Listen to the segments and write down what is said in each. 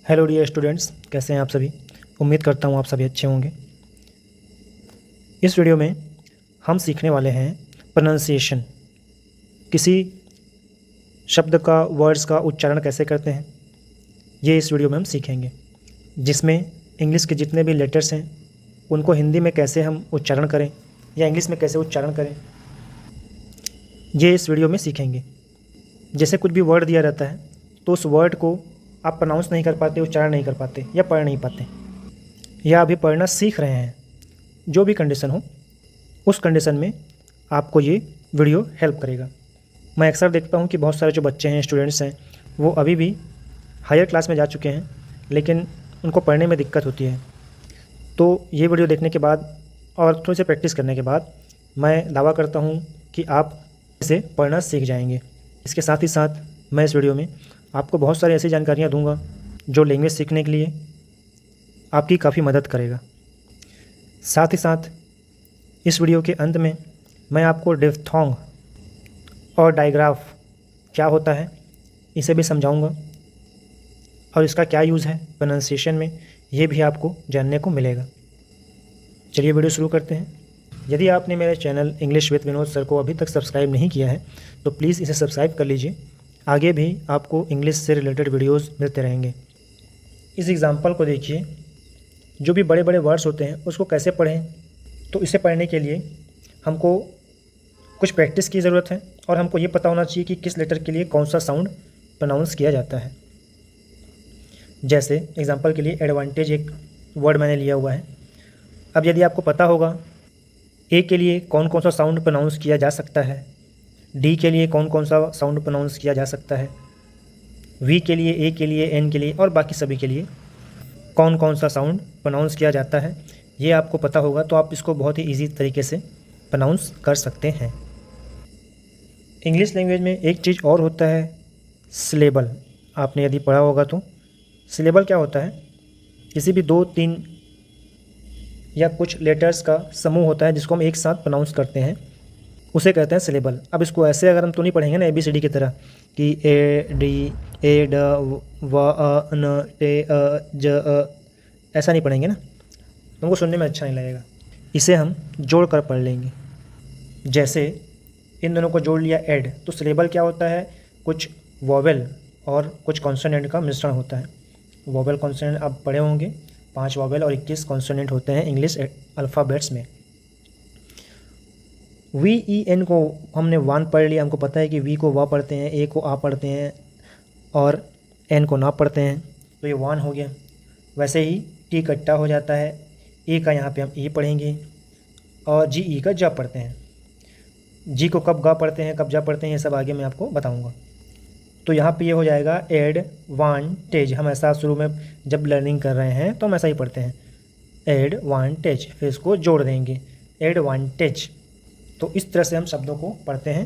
Hello dear students, कैसे हैं आप सभी। उम्मीद करता हूँ आप सभी अच्छे होंगे। इस वीडियो में हम सीखने वाले हैं प्रोनाउंसिएशन। किसी शब्द का, वर्ड्स का उच्चारण कैसे करते हैं, ये इस वीडियो में हम सीखेंगे। जिसमें इंग्लिश के जितने भी लेटर्स हैं उनको हिंदी में कैसे हम उच्चारण करें या इंग्लिश में कैसे उच्चारण करें, ये इस वीडियो में सीखेंगे। जैसे कुछ भी वर्ड दिया रहता है तो उस वर्ड को आप प्रोनाउंस नहीं कर पाते, उच्चारण नहीं कर पाते या पढ़ नहीं पाते, या अभी पढ़ना सीख रहे हैं, जो भी कंडीशन हो, उस कंडीशन में आपको ये वीडियो हेल्प करेगा। मैं अक्सर देखता हूँ कि बहुत सारे जो बच्चे हैं, स्टूडेंट्स हैं, वो अभी भी हायर क्लास में जा चुके हैं लेकिन उनको पढ़ने में दिक्कत होती है। तो ये वीडियो देखने के बाद और थोड़ी सी प्रैक्टिस करने के बाद मैं दावा करता हूँ कि आप इसे पढ़ना सीख जाएंगे। इसके साथ ही साथ मैं इस वीडियो में आपको बहुत सारी ऐसी जानकारियाँ दूंगा जो लैंग्वेज सीखने के लिए आपकी काफ़ी मदद करेगा। साथ ही साथ इस वीडियो के अंत में मैं आपको डिफ्थोंग और डायग्राफ क्या होता है इसे भी समझाऊंगा और इसका क्या यूज़ है प्रोनाउंसिएशन में, ये भी आपको जानने को मिलेगा। चलिए वीडियो शुरू करते हैं। यदि आपने मेरे channel English with Vinod sir को अभी तक सब्सक्राइब नहीं किया है तो प्लीज़ इसे सब्सक्राइब कर लीजिए। आगे भी आपको इंग्लिश से रिलेटेड वीडियोज़ मिलते रहेंगे। इस एग्ज़ाम्पल को देखिए, जो भी बड़े बड़े वर्ड्स होते हैं उसको कैसे पढ़ें, तो इसे पढ़ने के लिए हमको कुछ प्रैक्टिस की ज़रूरत है और हमको ये पता होना चाहिए कि किस लेटर के लिए कौन सा साउंड प्रोनाउंस किया जाता है। जैसे एग्जांपल के लिए एडवांटेज एक वर्ड मैंने लिया हुआ है। अब यदि आपको पता होगा ए के लिए कौन कौन सा साउंड प्रोनाउंस किया जा सकता है, डी के लिए कौन कौन सा साउंड प्रोनाउंस किया जा सकता है, वी के लिए, ए के लिए, एन के लिए और बाकी सभी के लिए कौन कौन सा साउंड प्रोनाउंस किया जाता है, ये आपको पता होगा तो आप इसको बहुत ही ईजी तरीके से प्रोनाउंस कर सकते हैं। इंग्लिश लैंग्वेज में एक चीज़ और होता है सिलेबल। आपने यदि पढ़ा होगा तो सिलेबल क्या होता है, किसी भी 2-3 या कुछ लेटर्स का समूह होता है जिसको हम एक साथ प्रोनाउंस करते हैं, उसे कहते हैं सिलेबल। अब इसको ऐसे अगर हम तो नहीं पढ़ेंगे ना ABCD की तरह कि ए डी ए ड व अ न टे अ ज अ, ऐसा नहीं पढ़ेंगे ना, तुमको सुनने में अच्छा नहीं लगेगा। इसे हम जोड़ कर पढ़ लेंगे। जैसे इन दोनों को जोड़ लिया एड, तो सिलेबल क्या होता है, कुछ वॉवेल और कुछ कॉन्सोनेंट का मिश्रण होता है। वॉवेल कॉन्सोनेंट आप पढ़े होंगे, 5 वॉवेल और 21 कॉन्सोनेंट होते हैं इंग्लिश अल्फ़ाबेट्स में। VEN को हमने वन पढ़ लिया, हमको पता है कि वी को वा पढ़ते हैं, ए को आ पढ़ते हैं और एन को ना पढ़ते हैं, तो ये वन हो गया। वैसे ही टी कट्टा हो जाता है, ए का यहाँ पे हम ए पढ़ेंगे और GE का जा पढ़ते हैं। जी को कब गा पढ़ते हैं, कब जा पढ़ते हैं, ये सब आगे मैं आपको बताऊंगा। तो यहाँ पे ये हो जाएगा एडवांटेज। हम ऐसा शुरू में जब लर्निंग कर रहे हैं तो हम ऐसा ही पढ़ते हैं, एडवांटेज, फिर इसको जोड़ देंगे एडवांटेज। तो इस तरह से हम शब्दों को पढ़ते हैं।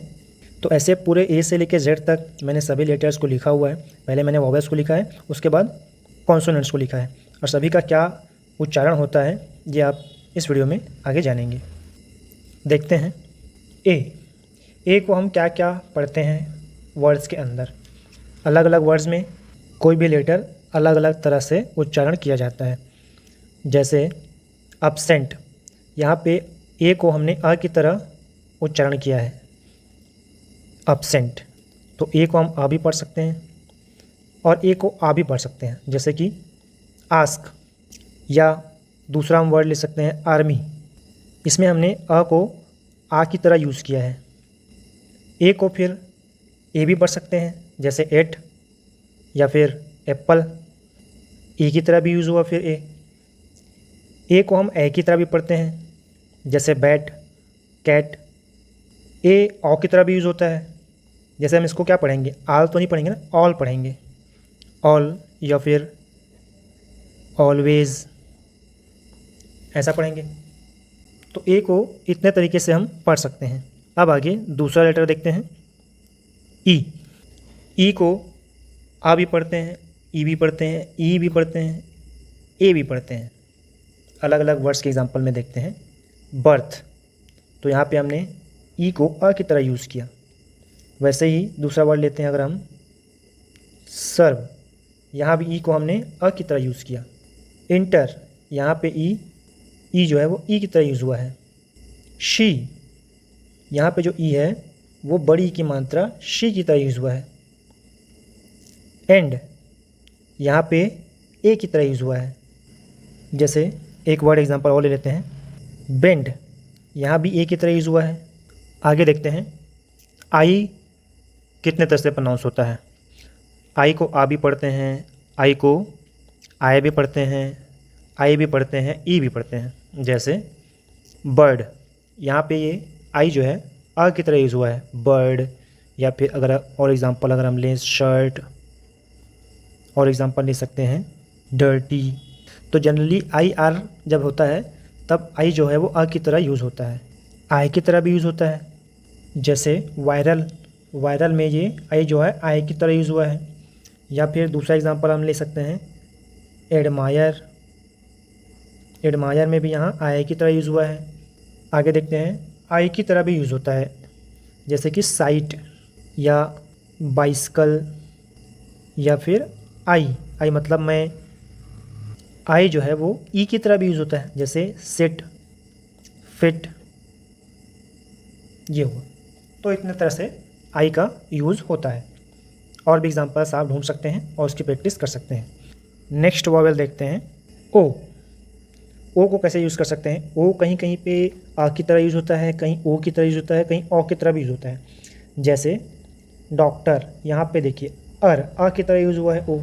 तो ऐसे पूरे ए से लेकर जेड तक मैंने सभी लेटर्स को लिखा हुआ है। पहले मैंने वॉवेल्स को लिखा है, उसके बाद कॉन्सोनेंट्स को लिखा है, और सभी का क्या उच्चारण होता है ये आप इस वीडियो में आगे जानेंगे। देखते हैं ए को हम क्या क्या पढ़ते हैं वर्ड्स के अंदर। अलग अलग वर्ड्स में कोई भी लेटर अलग अलग तरह से उच्चारण किया जाता है। जैसे अब्सेंट, यहाँ पे ए को हमने अ की तरह उच्चारण किया है, अब्सेंट। तो ए को हम आ भी पढ़ सकते हैं और ए को आ भी पढ़ सकते हैं। जैसे कि आस्क, या दूसरा हम वर्ड ले सकते हैं आर्मी। इसमें हमने अ को आ की तरह यूज़ किया है। ए को फिर ए भी पढ़ सकते हैं, जैसे एट, या फिर एप्पल, ए की तरह भी यूज़ हुआ। फिर ए को हम ए की तरह भी पढ़ते हैं, जैसे बैट, कैट। ए ऑ की तरह भी यूज़ होता है, जैसे हम इसको क्या पढ़ेंगे, आल तो नहीं पढ़ेंगे ना, ऑल पढ़ेंगे, ऑल, या फिर ऑलवेज, ऐसा पढ़ेंगे। तो ए को इतने तरीके से हम पढ़ सकते हैं। अब आगे दूसरा लेटर देखते हैं, ई को आ भी पढ़ते हैं, ई भी पढ़ते हैं, ई भी पढ़ते हैं, ए भी पढ़ते हैं। अलग अलग वर्ड्स के एग्जांपल में देखते हैं। बर्थ, तो यहाँ पे हमने ई को अ की तरह यूज़ किया। वैसे ही दूसरा वर्ड लेते हैं अगर हम, सर्व, यहाँ भी ई को हमने अ की तरह यूज़ किया। इंटर, यहाँ पे ई जो है वो ई की तरह यूज़ हुआ है। शी, यहाँ पे जो ई है वो बड़ी की मात्रा शी की तरह यूज़ हुआ है। एंड, यहाँ पे ए की तरह यूज़ हुआ है। जैसे एक वर्ड एग्जांपल और ले लेते हैं, बेंड, यहाँ भी ए की तरह यूज़ हुआ है। आगे देखते हैं आई कितने तरह से प्रोनाउंस होता है। आई को आ भी पढ़ते हैं, आई को आए भी पढ़ते हैं, आई भी पढ़ते हैं, ई भी पढ़ते हैं। जैसे बर्ड, यहाँ पे ये आई जो है आ की तरह यूज़ हुआ है, बर्ड। या फिर अगर और एग्जांपल अगर हम लें शर्ट, और एग्जांपल ले सकते हैं डर्टी। तो जनरली आई आर जब होता है तब आई जो है वो आ की तरह यूज़ होता है, आई की तरह भी यूज़ होता है। जैसे वायरल, वायरल में ये आई जो है आई की तरह यूज़ हुआ है। या फिर दूसरा एग्जांपल हम ले सकते हैं एडमायर, एडमायर में भी यहाँ आई की तरह यूज़ हुआ है। आगे देखते हैं आई की तरह भी यूज़ होता है, जैसे कि साइट या बाइसिकल। या फिर आई मतलब मैं, आई जो है वो ई की तरह भी यूज़ होता है, जैसे सिट, फिट, ये हुआ। तो इतने तरह से आई का यूज़ होता है। और भी एग्जांपल्स आप ढूंढ सकते हैं और उसकी प्रैक्टिस कर सकते हैं। नेक्स्ट वॉवेल देखते हैं ओ। ओ को कैसे यूज़ कर सकते हैं। ओ कहीं कहीं पे आ की तरह यूज़ होता है, कहीं ओ की तरह यूज़ होता है, कहीं ओ की तरह भी यूज़ होता है। जैसे डॉक्टर, यहाँ पे देखिए आ की तरह यूज़ हुआ है ओ।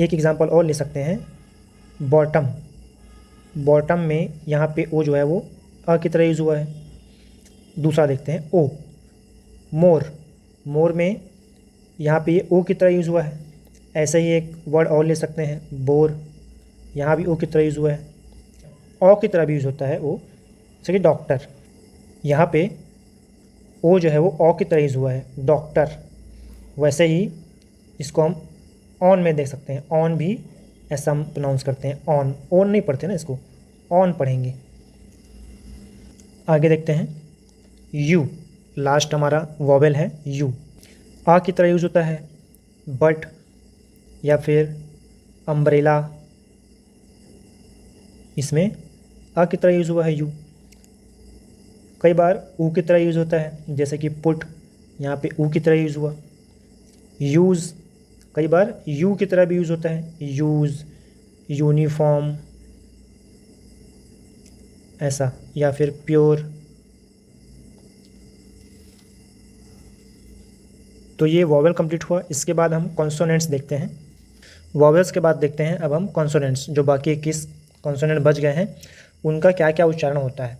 एक एग्जांपल और ले सकते हैं बॉटम, बॉटम में यहाँ पे ओ जो है वो आ की तरह यूज़ हुआ है। दूसरा देखते हैं ओ, मोर, मोर में यहाँ पे ये ओ की तरह यूज़ हुआ है। ऐसे ही एक वर्ड और ले सकते हैं बोर, यहाँ भी ओ की तरह यूज़ हुआ है। ओ की तरह भी यूज़ होता है ओ, जैसे कि डॉक्टर, यहाँ पे ओ जो है वो ओ की तरह यूज़ हुआ है डॉक्टर। वैसे ही इसको हम ऑन में देख सकते हैं, ऑन भी ऐसा हम प्रोनाउंस करते हैं, ऑन, ऑन नहीं पढ़ते ना, इसको ऑन पढ़ेंगे। आगे देखते हैं यू, लास्ट हमारा वॉवेल है यू। आ की तरह यूज़ होता है बट, या फिर अम्ब्रेला, इसमें आ की तरह यूज़ हुआ है यू। कई बार ऊ की तरह यूज़ होता है, जैसे कि पुट, यहाँ पे ऊ की तरह यूज़ हुआ। यूज़, कई बार यू की तरह भी यूज़ होता है, यूज़, यूनिफॉर्म, ऐसा। या फिर प्योर। तो ये वॉवेल कंप्लीट हुआ। इसके बाद हम कॉन्सोनेंट्स देखते हैं। वॉवेल्स के बाद देखते हैं अब हम कॉन्सोनेंट्स, जो बाकी 21 कॉन्सोनेंट बच गए हैं उनका क्या क्या उच्चारण होता है।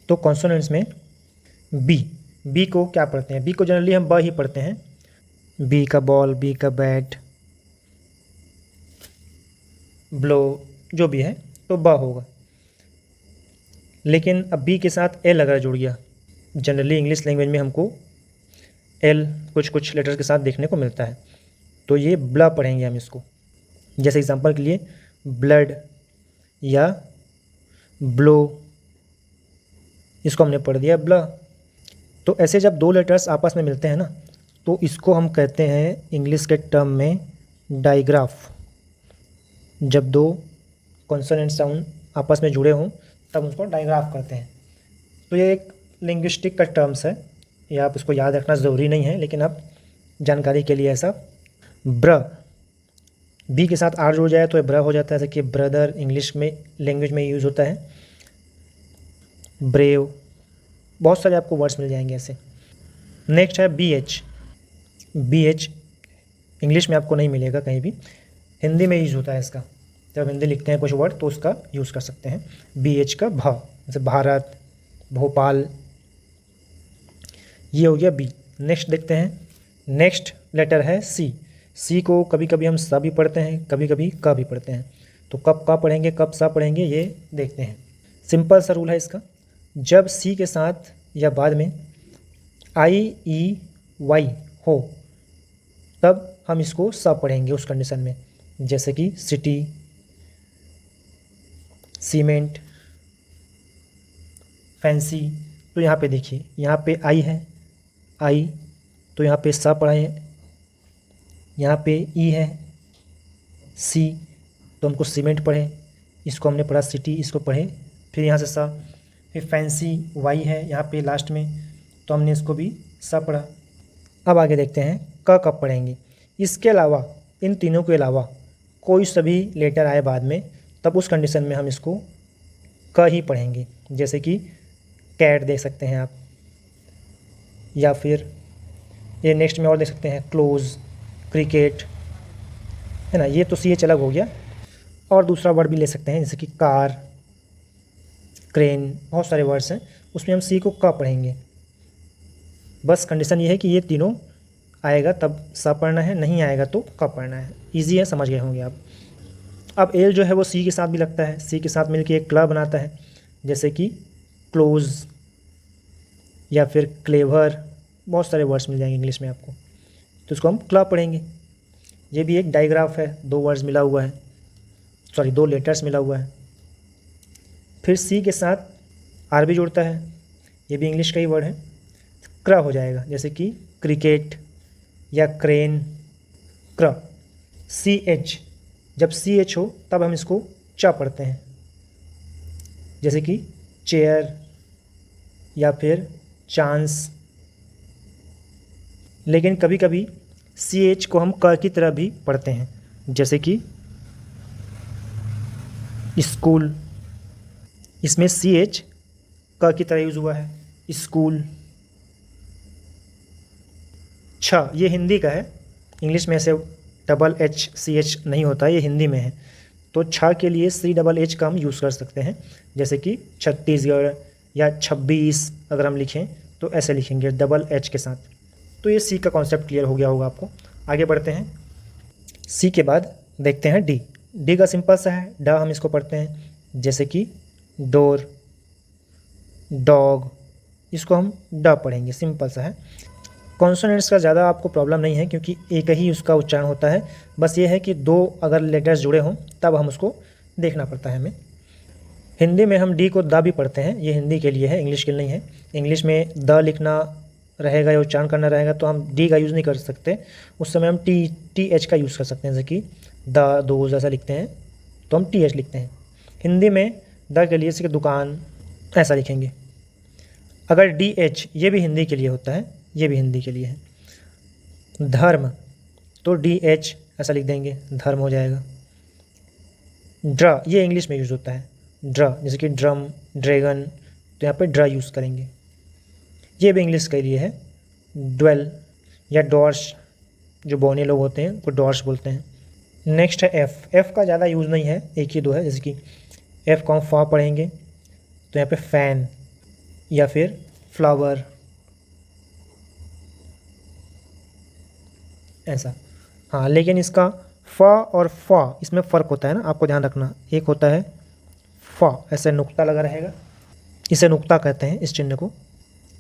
तो कॉन्सोनेंट्स में बी को क्या पढ़ते हैं। बी को जनरली हम ब ही पढ़ते हैं, बी का बॉल, बी का बैट, ब्लो, जो भी है तो ब होगा। लेकिन अब बी के साथ एल अगर जुड़ गया, जनरली इंग्लिश लैंग्वेज में हमको एल कुछ कुछ लेटर के साथ देखने को मिलता है, तो ये ब्ला पढ़ेंगे हम इसको। जैसे एग्जांपल के लिए ब्लड या ब्लो, इसको हमने पढ़ दिया ब्ला। तो ऐसे जब दो लेटर्स आपस में मिलते हैं ना, तो इसको हम कहते हैं इंग्लिश के टर्म में डाइग्राफ। जब दो कॉन्सोनेंट साउंड आपस में जुड़े हों तब उसको डाइग्राफ करते हैं। तो ये एक लिंग्विस्टिक का टर्म्स है, ये आप इसको याद रखना ज़रूरी नहीं है, लेकिन आप जानकारी के लिए ऐसा। ब्र, बी के साथ आर जुड़ जाए तो ये ब्र हो जाता है, जैसे कि ब्रदर इंग्लिश में लैंग्वेज में यूज़ होता है। ब्रेव, बहुत सारे आपको वर्ड्स मिल जाएंगे ऐसे। नेक्स्ट है बी एच इंग्लिश में आपको नहीं मिलेगा कहीं भी, हिंदी में यूज़ होता है इसका। जब हिंदी लिखते हैं कुछ वर्ड तो उसका यूज़ कर सकते हैं। बी एच का भ, जैसे भारत, भोपाल, ये हो गया बी। नेक्स्ट देखते हैं, नेक्स्ट लेटर है सी को कभी कभी हम सा भी पढ़ते हैं, कभी कभी क भी पढ़ते हैं। तो कब का पढ़ेंगे, कब सा पढ़ेंगे, ये देखते हैं। सिंपल सा रूल है इसका, जब सी के साथ या बाद में IEY हो तब हम इसको सा पढ़ेंगे उस कंडीशन में। जैसे कि सिटी, सीमेंट, फैंसी। तो यहाँ पे देखिए, यहाँ पे आई है, आई, तो यहाँ पे सा पढ़ाएं, यहाँ पे ई है, सी तो हमको सीमेंट पढ़े, इसको हमने पढ़ा सिटी, इसको पढ़े। फिर यहाँ से सा, फिर फैंसी वाई है यहाँ पे लास्ट में, तो हमने इसको भी सा पढ़ा। अब आगे देखते हैं क कब पढ़ेंगे। इसके अलावा, इन तीनों के अलावा कोई सभी लेटर आए बाद में, तब उस कंडीशन में हम इसको क ही पढ़ेंगे। जैसे कि कैट देख सकते हैं आप, या फिर ये नेक्स्ट में और देख सकते हैं क्लोज, क्रिकेट, है ना। ये तो सी एच अलग हो गया। और दूसरा वर्ड भी ले सकते हैं जैसे कि कार, क्रेन, बहुत सारे वर्ड्स हैं, उसमें हम सी को क पढ़ेंगे। बस कंडीशन ये है कि ये तीनों आएगा तब सा पढ़ना है, नहीं आएगा तो क पढ़ना है। ईजी है, समझ गए होंगे आप। अब एल जो है वो सी के साथ भी लगता है, सी के साथ मिलके एक क्ल बनाता है, जैसे कि क्लोज या फिर क्लेवर, बहुत सारे वर्ड्स मिल जाएंगे इंग्लिश में आपको, तो इसको हम क्ल पढ़ेंगे। ये भी एक डायग्राफ है, दो वर्ड्स मिला हुआ है, सॉरी दो लेटर्स मिला हुआ है। फिर सी के साथ आर भी जुड़ता है, ये भी इंग्लिश का ही वर्ड है, क्र हो जाएगा, जैसे कि क्रिकेट या क्रेन, क्र। सी एच, जब सी एच हो तब हम इसको च पढ़ते हैं, जैसे कि चेयर या फिर चांस। लेकिन कभी कभी सी एच को हम क की तरह भी पढ़ते हैं, जैसे कि स्कूल, इसमें सी एच क की तरह यूज़ हुआ है, स्कूल। छ, ये हिंदी का है, इंग्लिश में ऐसे डबल एच सी एच नहीं होता, ये हिंदी में है। तो छ के लिए सी डबल एच का हम यूज़ कर सकते हैं, जैसे कि छत्तीसगढ़ या 26 अगर हम लिखें तो ऐसे लिखेंगे डबल एच के साथ। तो ये सी का कॉन्सेप्ट क्लियर हो गया होगा आपको। आगे बढ़ते हैं, सी के बाद देखते हैं डी। डी का सिंपल सा है, ड हम इसको पढ़ते हैं, जैसे कि डोर, डॉग, इसको हम ड पढ़ेंगे, सिंपल सा है। कॉन्सोनेंट्स का ज़्यादा आपको प्रॉब्लम नहीं है क्योंकि एक ही उसका उच्चारण होता है, बस ये है कि दो अगर लेटर्स जुड़े हों तब हम उसको देखना पड़ता है हमें। हिंदी में हम डी को द भी पढ़ते हैं, ये हिंदी के लिए है, इंग्लिश के लिए नहीं है। इंग्लिश में द लिखना रहेगा या उच्चारण करना रहेगा तो हम डी का यूज़ नहीं कर सकते, उस समय हम टी एच का यूज़ कर सकते हैं, जैसे कि द दोज ऐसा लिखते हैं तो हम टी एच लिखते हैं। हिंदी में द के लिए जैसे कि दुकान ऐसा लिखेंगे। अगर डी एच, ये भी हिंदी के लिए होता है, ये भी हिंदी के लिए है। धर्म, तो डी एच ऐसा लिख देंगे, धर्म हो जाएगा। ड्र, ये इंग्लिश में यूज़ होता है, ड्र, जैसे कि ड्रम, ड्रैगन, तो यहाँ पे ड्र यूज़ करेंगे। ये भी इंग्लिश के लिए है। ड्वेल या डॉर्स, जो बौने लोग होते हैं वो डॉर्स बोलते हैं। नेक्स्ट है एफ़। एफ़ का ज़्यादा यूज़ नहीं है, एक ही दो है, जैसे कि एफ़ को हम फा पढ़ेंगे तो यहाँ पे फ़ैन या फिर फ्लावर, ऐसा। हाँ, लेकिन इसका फ और फ इसमें फ़र्क होता है ना, आपको ध्यान रखना। एक होता है फ, ऐसे नुक्ता लगा रहेगा, इसे नुक्ता कहते हैं इस चिन्ह को।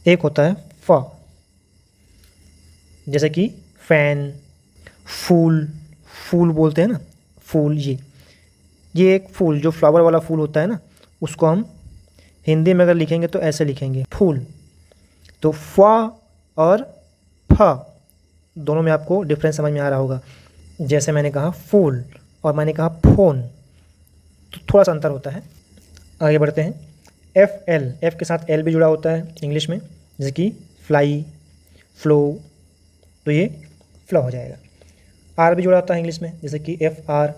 एक होता है फ, जैसे कि फैन, फूल, फूल बोलते हैं ना, फूल। ये एक फूल, जो फ्लावर वाला फूल होता है ना, उसको हम हिंदी में अगर लिखेंगे तो ऐसे लिखेंगे, फूल। तो फ और फ दोनों में आपको डिफरेंस समझ में आ रहा होगा। जैसे मैंने कहा फूल और मैंने कहा फोन, तो थोड़ा सा अंतर होता है। आगे बढ़ते हैं, एफ एल। एफ के साथ एल भी जुड़ा होता है इंग्लिश में, जैसे कि फ्लाई, फ्लो, तो ये फ्लो हो जाएगा। आर भी जुड़ा होता है इंग्लिश में, जैसे कि एफ आर,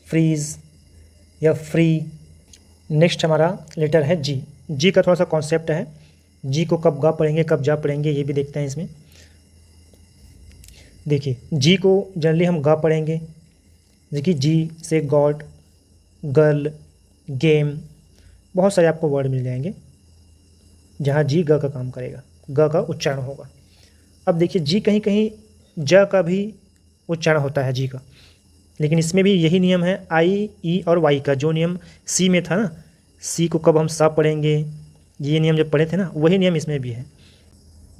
फ्रीज या फ्री। नेक्स्ट हमारा लेटर है जी। जी का थोड़ा सा कॉन्सेप्ट है, जी को कब गा पढ़ेंगे कब जा पढ़ेंगे ये भी देखते हैं इसमें। देखिए, जी को जनरली हम गा पढ़ेंगे, जैसे कि जी से गॉड, गर्ल, गेम, बहुत सारे आपको वर्ड मिल जाएंगे जहाँ जी ग का काम करेगा, ग का उच्चारण होगा। अब देखिए, जी कहीं कहीं ज का भी उच्चारण होता है जी का, लेकिन इसमें भी यही नियम है आई, ई और वाई का, जो नियम सी में था ना, सी को कब हम सा पढ़ेंगे, ये नियम जब पढ़े थे ना, वही नियम इसमें भी है।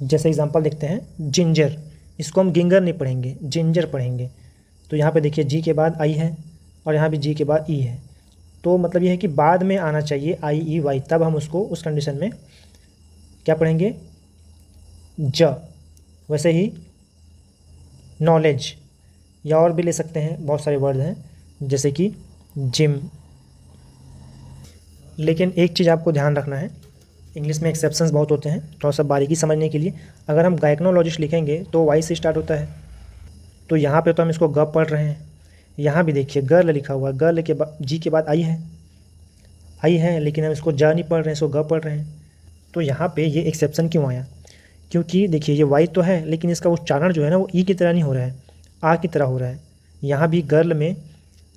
जैसे एग्जांपल देखते हैं, जिंजर, इसको हम गिंगर नहीं पढ़ेंगे, जिंजर पढ़ेंगे। तो यहाँ पे देखिए जी के बाद आई है और यहाँ भी जी के बाद ई है, तो मतलब ये है कि बाद में आना चाहिए आई, ई, वाई, तब हम उसको उस कंडीशन में क्या पढ़ेंगे, ज। वैसे ही नॉलेज, या और भी ले सकते हैं, बहुत सारे वर्ड हैं, जैसे कि जिम। लेकिन एक चीज़ आपको ध्यान रखना है, इंग्लिश में एक्सेप्शंस बहुत होते हैं, थोड़ा सा बारीकी समझने के लिए। अगर हम गायक्नोलॉजिस्ट लिखेंगे तो वाई से स्टार्ट होता है, तो यहाँ पे तो हम इसको ग पढ़ रहे हैं। यहाँ भी देखिए गर्ल लिखा हुआ है, गर्ल के बाद जी के बाद आई है, लेकिन हम इसको जा नहीं पढ़ रहे हैं, इसको ग पढ़ रहे हैं। तो यहाँ पे ये एक्सेप्शन क्यों आया? क्योंकि देखिए ये वाई तो है, लेकिन इसका उच्चारण जो है ना वो ई की तरह नहीं हो रहा है, आ की तरह हो रहा है। यहाँ भी गर्ल में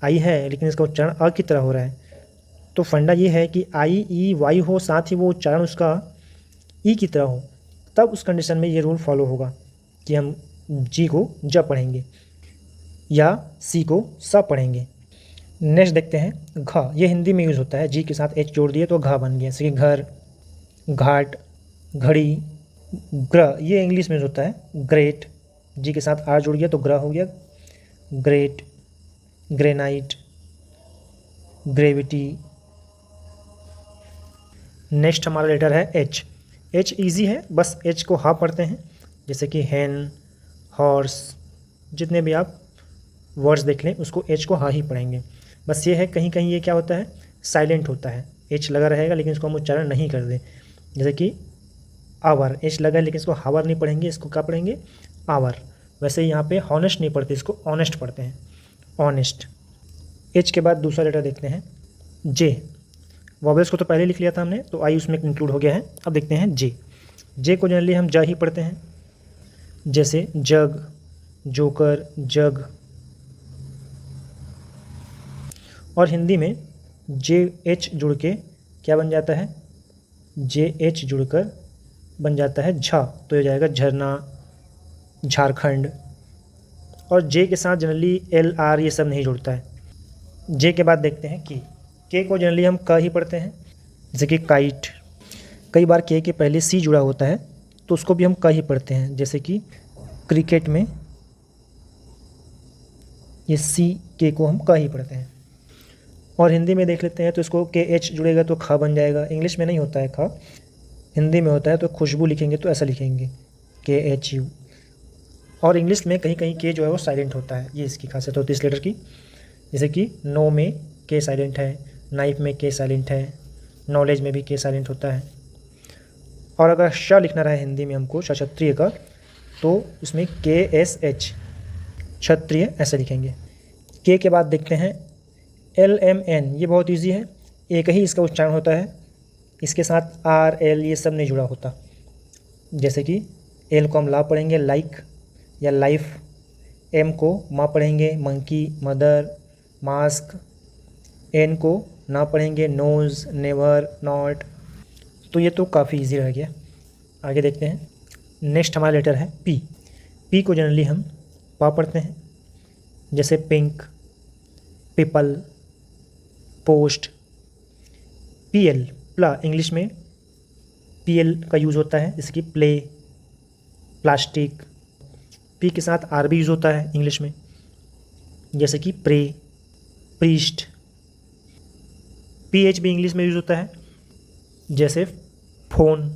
आई है, लेकिन इसका उच्चारण अ की तरह हो रहा है। तो फंडा ये है कि आई ई वाई हो, साथ ही वो उच्चारण उसका ई की तरह हो, तब उस कंडीशन में ये रूल फॉलो होगा कि हम जी को ज पढ़ेंगे या सी को स पढ़ेंगे। नेक्स्ट देखते हैं घ। ये हिंदी में यूज़ होता है, जी के साथ एच जोड़ दिए तो घ बन गया, जैसे कि घर, घाट, घड़ी। ग्र ये इंग्लिश में यूज़ होता है, ग्रेट, जी के साथ आर जुड़ गया तो ग्र हो गया, ग्रेट, ग्रेनाइट, ग्रेविटी। नेक्स्ट हमारा लेटर है एच। एच ईजी है, बस एच को हा पढ़ते हैं, जैसे कि हैन, हॉर्स, जितने भी आप वर्ड्स देख लें उसको एच को हा ही पढ़ेंगे। बस ये है कहीं कहीं ये क्या होता है, साइलेंट होता है, एच लगा रहेगा लेकिन इसको हम उच्चारण नहीं कर दें, जैसे कि आवर, एच लगा है लेकिन इसको हावर नहीं पढ़ेंगे, इसको क्या पढ़ेंगे, आवर। वैसे यहाँ पे हॉनेस्ट नहीं पढ़ते, इसको ऑनेस्ट पढ़ते हैं, ऑनेस्ट। एच के बाद दूसरा लेटर देखते हैं जे। वॉवेल्स को तो पहले लिख लिया था हमने, तो आई उसमें इंक्लूड हो गया है। अब देखते हैं जे। जे को जनरली हम जा ही पढ़ते हैं, जैसे जग, जोकर, जग। और हिंदी में जे एच जुड़ के क्या बन जाता है, जे एच जुड़कर बन जाता है झा, तो ये जाएगा झरना, झारखंड। और जे के साथ जनरली एल आर ये सब नहीं जुड़ता है। जे के बाद देखते हैं के को जनरली हम क ही पढ़ते हैं, जैसे कि काइट। कई बार के पहले सी जुड़ा होता है तो उसको भी हम क ही पढ़ते हैं, जैसे कि क्रिकेट में ये सी के को हम क ही पढ़ते हैं। और हिंदी में देख लेते हैं तो इसको के एच जुड़ेगा तो ख बन जाएगा। इंग्लिश में नहीं होता है ख, हिंदी में होता है, तो खुशबू लिखेंगे तो ऐसा लिखेंगे के एच यू। और इंग्लिश में कहीं कहीं के जो है वो साइलेंट होता है, ये इसकी खासियत होती है इस लेटर की। जैसे कि नो में के साइलेंट है, नाइफ में के साइलेंट है, नॉलेज में भी के साइलेंट होता है। और अगर श लिखना रहा है हिंदी में हमको क्षत्रिय का, तो उसमें के एस एच, क्षत्रिय, ऐसे लिखेंगे। के बाद देखते हैं एल एम एन। ये बहुत इजी है, एक ही इसका उच्चारण होता है, इसके साथ आर एल ये सब नहीं जुड़ा होता। जैसे कि एल को हम ला पढ़ेंगे, लाइक या लाइफ। एम को माँ पढ़ेंगे, मंकी, मदर, मास्क। एन को ना पढ़ेंगे, नोज़, नेवर, नॉट। तो ये तो काफ़ी इजी रह गया। आगे देखते हैं। नेक्स्ट हमारा लेटर है पी। पी को जनरली हम पा पढ़ते हैं, जैसे pink, people, post. P L, प्ला, इंग्लिश में पी एल का यूज़ होता है, जैसे कि प्ले, प्लास्टिक। पी के साथ आर भी यूज़ होता है इंग्लिश में, जैसे कि प्रे, प्रीस्ट। पी एच भी इंग्लिश में यूज़ होता है, जैसे फोन।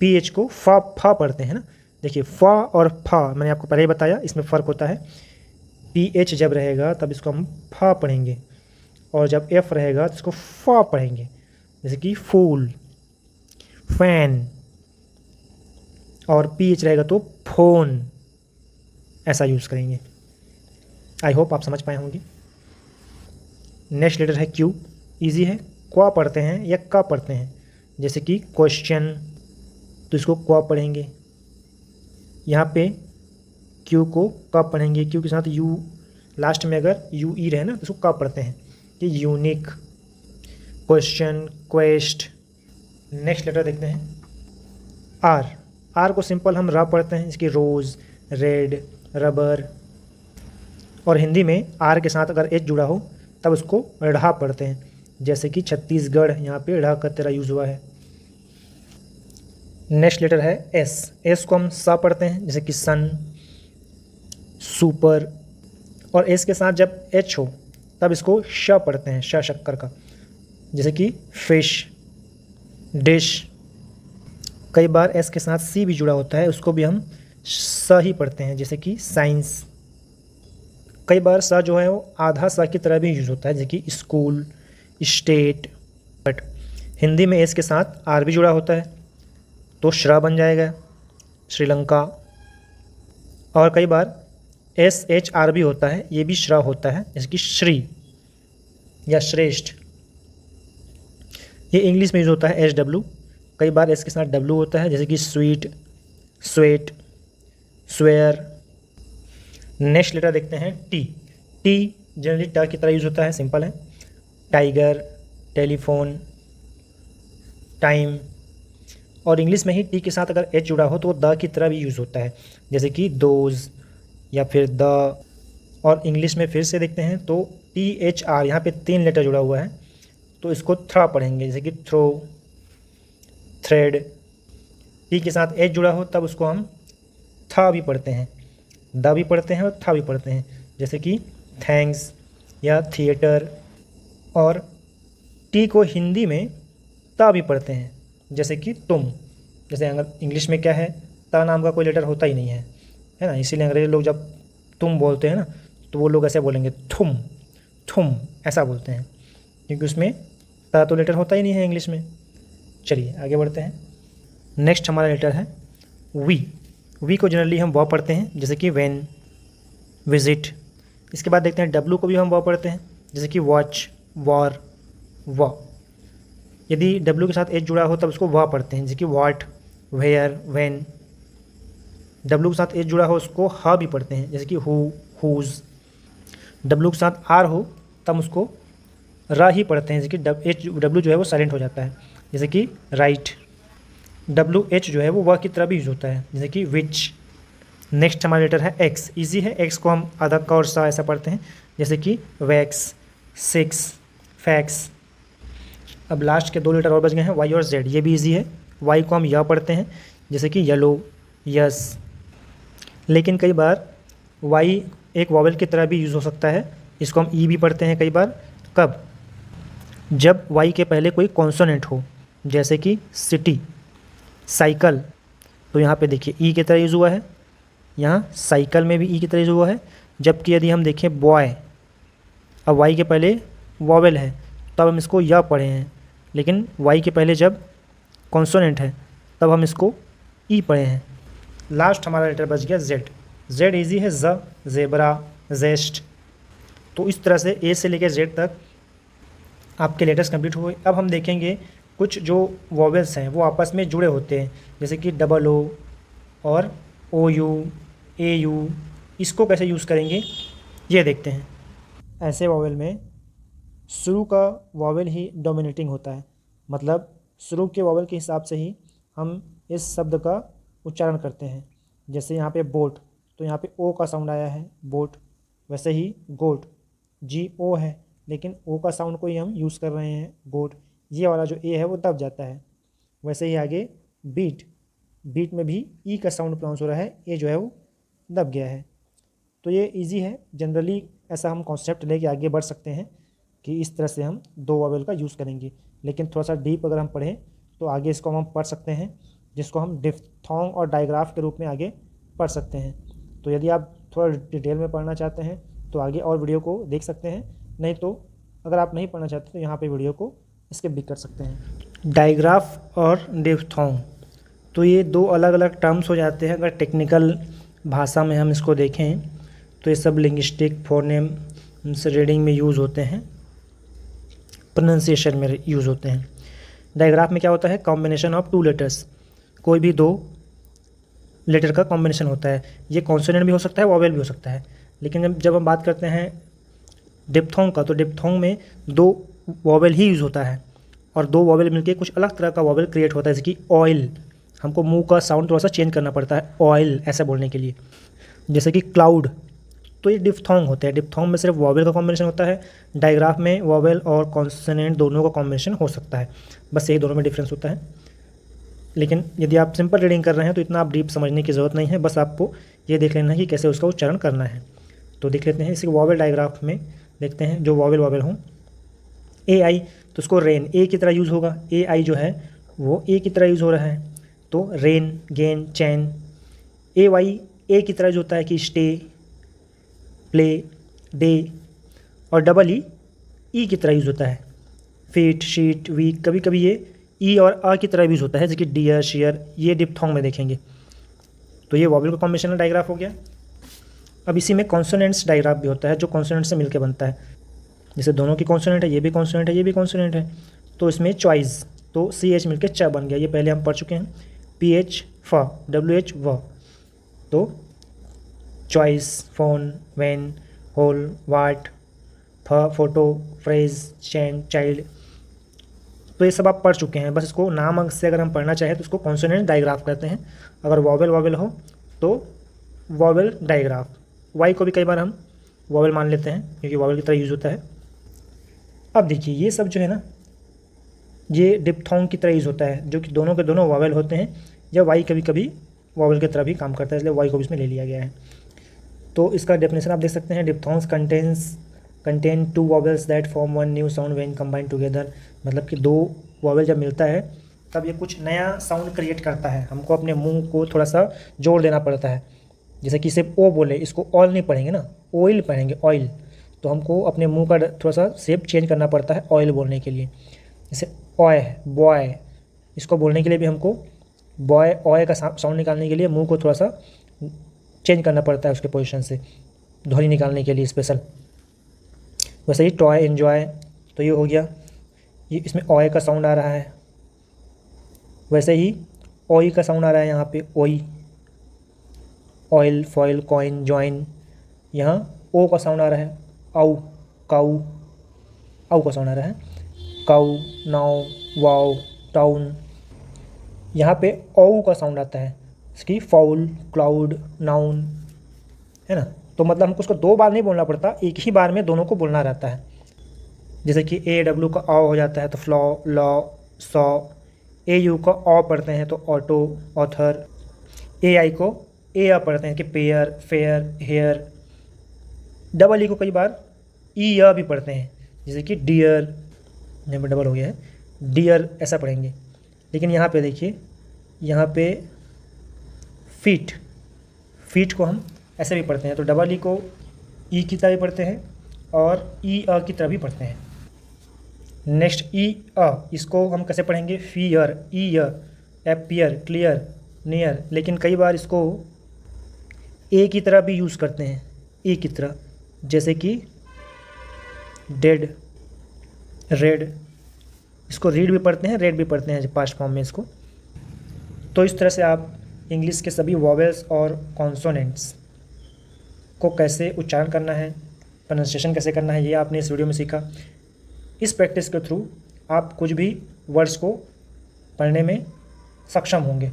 पी एच को फा पढ़ते हैं ना, देखिए फा और फा मैंने आपको पहले ही बताया, इसमें फ़र्क होता है। पी एच जब रहेगा तब इसको हम फा पढ़ेंगे, और जब एफ रहेगा तो इसको फा पढ़ेंगे, जैसे कि फूल, फैन। और पी एच रहेगा तो फोन, ऐसा यूज़ करेंगे। आई होप आप समझ पाए होंगे। नेक्स्ट लेटर है क्यू। इजी है, क्वा पढ़ते हैं या का पढ़ते हैं, जैसे कि क्वेश्चन, तो इसको क्वा पढ़ेंगे। यहाँ पे क्यू को का पढ़ेंगे, क्यू के साथ यू लास्ट में अगर यू ई रहे ना तो इसको का पढ़ते हैं, कि unique, question, quest. Next letter देखते हैं आर। आर को सिंपल हम रा पढ़ते हैं, इसकी रोज़, रेड, रबर। और हिंदी में आर के साथ अगर एच जुड़ा हो तब उसको ढ़ा पढ़ते हैं, जैसे कि छत्तीसगढ़, यहाँ पे ढ़ा का तेरा यूज़ हुआ है। नेक्स्ट लेटर है एस। एस को हम सा पढ़ते हैं, जैसे कि सन, सुपर। और एस के साथ जब एच हो तब इसको श पढ़ते हैं, श शक्कर का, जैसे कि फिश, डिश। कई बार एस के साथ सी भी जुड़ा होता है, उसको भी हम स ही पढ़ते हैं, जैसे कि साइंस। कई बार सा जो है वो आधा सा की तरह भी यूज़ होता है, जैसे कि स्कूल, स्टेट। बट हिंदी में एस के साथ आर भी जुड़ा होता है तो श्रा बन जाएगा, श्रीलंका। और कई बार एस एच आर भी होता है, ये भी श्रा होता है, जैसे कि श्री या श्रेष्ठ। ये इंग्लिश में यूज़ होता है एच डब्ल्यू। कई बार एस के साथ डब्ल्यू होता है, जैसे कि sweet, sweat, swear. Next letter देखते हैं टी। टी जनरली ट की तरह यूज़ होता है, सिंपल है। Tiger, telephone, time. और इंग्लिश में ही टी के साथ अगर एच जुड़ा हो तो वो द की तरह भी यूज़ होता है, जैसे कि दोज या फिर द। और इंग्लिश में फिर से देखते हैं तो टी एच आर, यहाँ पे 3 लेटर जुड़ा हुआ है तो इसको थ्रा पढ़ेंगे, जैसे कि थ्रो, थ्रेड। टी के साथ एच जुड़ा हो तब उसको हम था भी पढ़ते हैं, द भी पढ़ते हैं और था भी पढ़ते हैं, जैसे कि थैंक्स या थिएटर। और टी को हिंदी में ता भी पढ़ते हैं, जैसे कि तुम। जैसे अगर इंग्लिश में क्या है, ता नाम का कोई लेटर होता ही नहीं है ना, इसीलिए अंग्रेजी लोग जब तुम बोलते हैं ना तो वो लोग ऐसे बोलेंगे थुम, थुम ऐसा बोलते हैं, क्योंकि उसमें ता तो लेटर होता ही नहीं है इंग्लिश में। चलिए आगे बढ़ते हैं। नेक्स्ट हमारा लेटर है वी। वी को जनरली हम व पढ़ते हैं, जैसे कि वैन, विजिट। इसके बाद देखते हैं डब्लू को भी हम व पढ़ते हैं, जैसे कि वॉच, वॉर, व। यदि डब्लू के साथ एच जुड़ा हो तब उसको व पढ़ते हैं, जैसे कि वॉट, वेयर, वेन। डब्लू के साथ एच जुड़ा हो उसको ह भी पढ़ते हैं, जैसे कि हु, हुज। डब्लू के साथ आर हो तब उसको र ही पढ़ते हैं, जैसे कि एच डब्लू जो है वो साइलेंट हो जाता है, जैसे कि राइट। डब्लू एच जो है वो व की तरह भी यूज होता है, जैसे कि विच। नेक्स्ट हमारा लेटर है एक्स। इजी है, एक्स को हम आधा का और सा ऐसा पढ़ते हैं, जैसे कि वैक्स, सिक्स, फैक्स। अब लास्ट के 2 लेटर और बच गए हैं वाई और जेड। ये भी इजी है, वाई को हम य पढ़ते हैं, जैसे कि येलो, यस। लेकिन कई बार वाई एक वॉवेल की तरह भी यूज़ हो सकता है, इसको हम ई भी पढ़ते हैं कई बार। कब? जब वाई के पहले कोई कॉन्सोनेंट हो, जैसे कि सिटी, साइकिल। तो यहाँ पे देखिए ई की तरह यूज़ हुआ है, यहाँ साइकिल में भी ई की तरह यूज़ हुआ है। जबकि यदि हम देखें बॉय, अब वाई के पहले वॉवेल है तब हम इसको य पढ़े हैं, लेकिन वाई के पहले जब कॉन्सोनेंट है तब हम इसको ई पढ़े हैं। लास्ट हमारा लेटर बच गया जेड। जेड इजी है, ज, जेबरा, जेस्ट। तो इस तरह से ए से लेकर जेड तक आपके लेटर्स कंप्लीट हुए। अब हम देखेंगे कुछ जो वॉवेल्स हैं वो आपस में जुड़े होते हैं, जैसे कि डबल ओ और ओ यू, ए यू। इसको कैसे यूज़ करेंगे ये देखते हैं। ऐसे वॉवेल में शुरू का वॉवेल ही डोमिनेटिंग होता है, मतलब शुरू के वॉवेल के हिसाब से ही हम इस शब्द का उच्चारण करते हैं। जैसे यहाँ पे बोट, तो यहाँ पे ओ का साउंड आया है, बोट। वैसे ही गोट, जी ओ है लेकिन ओ का साउंड को ही हम यूज़ कर रहे हैं, गोट। ये वाला जो ए है वो दब जाता है। वैसे ही आगे बीट, बीट में भी ई का साउंड प्रोनाउंस हो रहा है, ए जो है वो दब गया है। तो ये इजी है, जनरली ऐसा हम कॉन्सेप्ट लेके आगे बढ़ सकते हैं कि इस तरह से हम 2 वॉवेल का यूज़ करेंगे। लेकिन थोड़ा सा डीप अगर हम पढ़ें तो आगे इसको हम पढ़ सकते हैं, जिसको हम डिफ्थोंग और डायग्राफ के रूप में आगे पढ़ सकते हैं। तो यदि आप थोड़ा डिटेल में पढ़ना चाहते हैं तो आगे और वीडियो को देख सकते हैं, नहीं तो अगर आप नहीं पढ़ना चाहते तो यहाँ पे वीडियो को स्किप भी कर सकते हैं। डायग्राफ और डिफ्थोंग, तो ये 2 अलग अलग टर्म्स हो जाते हैं। अगर टेक्निकल भाषा में हम इसको देखें तो ये सब लिंग्विस्टिक, फोनेम से रीडिंग में यूज़ होते हैं, प्रोनाउंसिएशन में यूज़ होते हैं। डायग्राफ में क्या होता है, कॉम्बिनेशन ऑफ 2 लेटर्स, कोई भी 2 लेटर का कॉम्बिनेशन होता है। ये कॉन्सोनेंट भी हो सकता है, वॉवेल भी हो सकता है। लेकिन जब हम बात करते हैं डिप्थोंग का, तो डिप्थोंग में 2 वॉवेल ही यूज़ होता है और 2 वॉवेल मिलके कुछ अलग तरह का वॉवेल क्रिएट होता है, जैसे कि ऑयल। हमको मुंह का साउंड थोड़ा सा चेंज करना पड़ता है ऑयल ऐसा बोलने के लिए। जैसे कि क्लाउड, तो ये डिप्थोंग होते हैं। डिप्थोंग में सिर्फ वॉवेल का कॉम्बिनेशन होता है, डायग्राफ में वॉवेल और कॉन्सोनेंट दोनों का कॉम्बिनेशन हो सकता है, बस यही दोनों में डिफरेंस होता है। लेकिन यदि आप सिंपल रीडिंग कर रहे हैं तो इतना आप डीप समझने की ज़रूरत नहीं है, बस आपको ये देख लेना है कि कैसे उसका उच्चारण करना है। तो देख लेते हैं इसी वॉवेल डायग्राफ में, देखते हैं जो वॉवेल हों। ए आई, तो उसको रेन, ए की तरह यूज़ होगा। ए आई जो है वो ए की तरह यूज़ हो रहा है, तो रेन, गेन, चैन। ए वाई ए की तरह जो होता है कि स्टे, प्ले, डे, और डबल ई की तरह यूज़ होता है। फीट, शीट, वीक, कभी कभी ये ई और आ की तरह यूज़ होता है, जैसे कि डियर, शेयर, ये डिप्थोंग में देखेंगे। तो ये वॉवेल का कॉम्बिनेशनल डायग्राफ हो गया। अब इसी में कॉन्सोनेंट्स डायग्राफ भी होता है, जो कॉन्सोनेंट से मिलकर बनता है। जैसे दोनों की कॉन्सोनेंट है, ये भी कॉन्सोनेंट है, ये भी कॉन्सोनेंट है, तो इसमें चॉइस, तो सी एच मिलकर च बन गया, ये पहले हम पढ़ चुके हैं। पी एच फ, डब्ल्यू एच व, तो चॉइस, फोन, वैन, होल, वाट, फ फोटो, फ्रेज, चैन, चाइल्ड, तो ये सब आप पढ़ चुके हैं। बस इसको नाम अंक से अगर हम पढ़ना चाहें तो उसको कॉन्सोनेंट डायग्राफ कहते हैं। अगर वॉवेल वॉवेल हो तो वॉवेल डायग्राफ। वाई को भी कई बार हम वॉवेल मान लेते हैं क्योंकि वॉवेल की तरह यूज़ होता है। अब देखिए ये सब जो है ना, ये डिप्थोंग की तरह यूज़ होता है, जो कि दोनों के दोनों वॉवेल होते हैं, या वाई कभी कभी वॉवेल की तरह भी काम करता है, इसलिए वाई को भी इसमें ले लिया गया है। तो इसका डेफिनेशन आप देख सकते हैं, diphthongs contain two vowels that form one new sound when combined together. मतलब कि दो वॉवेल जब मिलता है तब ये कुछ नया साउंड क्रिएट करता है, हमको अपने मुंह को थोड़ा सा जोड़ देना पड़ता है। जैसे कि इसे ओ बोले, इसको ऑयल नहीं पढ़ेंगे ना, ऑयल पढ़ेंगे, ऑयल, तो हमको अपने मुंह का थोड़ा सा शेप चेंज करना पड़ता है ऑयल बोलने के लिए। जैसे ऑय, बॉय, इसको बोलने के लिए भी हमको बॉय, ऑय का साउंड निकालने के लिए मुंह को थोड़ा सा चेंज करना पड़ता है उसके पोजीशन से, ध्वनि निकालने के लिए स्पेशल। वैसे ही टॉय, एन्जॉय, तो ये हो गया, ये इसमें ऑय का साउंड आ रहा है। वैसे ही ओई का साउंड आ रहा है यहाँ पे, ओई, ऑयल, फॉयल, कॉइन, जॉइन, यहाँ ओ का साउंड आ रहा है, आउ, काउ, आउ का साउंड आ रहा है, काउ, नाउ, वाओ, टाउन, यहाँ पे औ का साउंड आता है, इसकी फाउल, क्लाउड, नाउन, है ना। तो मतलब हमको उसको दो बार नहीं बोलना पड़ता, एक ही बार में दोनों को बोलना रहता है। जैसे कि ए डब्ल्यू का ऑ हो जाता है तो flaw, law, saw, A you का ऑ पढ़ते हैं तो ऑटो, ऑथर, ए आई को ए आ पढ़ते हैं कि pair, fair, hair, double E को कई बार ई या भी पढ़ते हैं, जैसे कि डियर, यहाँ पर डबल हो गया है, डियर ऐसा पढ़ेंगे। लेकिन यहाँ पे देखिए, यहाँ पे फीट, फीट को हम ऐसे भी पढ़ते हैं, तो डबल ई को ई की तरह भी पढ़ते हैं और ई अ की तरह भी पढ़ते हैं। नेक्स्ट ई अ, इसको हम कैसे पढ़ेंगे, फियर, ई अ, एपियर, क्लियर, नियर, लेकिन कई बार इसको ए की तरह भी यूज़ करते हैं, ए की तरह, जैसे कि डेड, रेड, इसको रीड भी पढ़ते हैं, रेड भी पढ़ते हैं पास्ट फॉर्म में इसको। तो इस तरह से आप इंग्लिश के सभी वॉवेल्स और कॉन्सोनेंट्स को कैसे उच्चारण करना है, प्रोनाउंसिएशन कैसे करना है, ये आपने इस वीडियो में सीखा। इस प्रैक्टिस के थ्रू आप कुछ भी वर्ड्स को पढ़ने में सक्षम होंगे।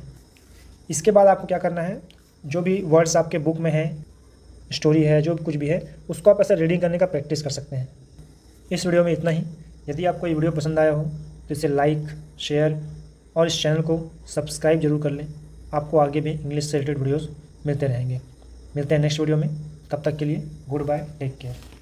इसके बाद आपको क्या करना है, जो भी वर्ड्स आपके बुक में हैं, स्टोरी है, जो कुछ भी है, उसको आप ऐसे रीडिंग करने का प्रैक्टिस कर सकते हैं। इस वीडियो में इतना ही। यदि आपको ये वीडियो पसंद आया हो तो इसे लाइक, शेयर और इस चैनल को सब्सक्राइब जरूर कर लें। आपको आगे भी इंग्लिश से रिलेटेड वीडियोज़ मिलते रहेंगे। मिलते हैं नेक्स्ट वीडियो में, तब तक के लिए गुड बाय, टेक केयर।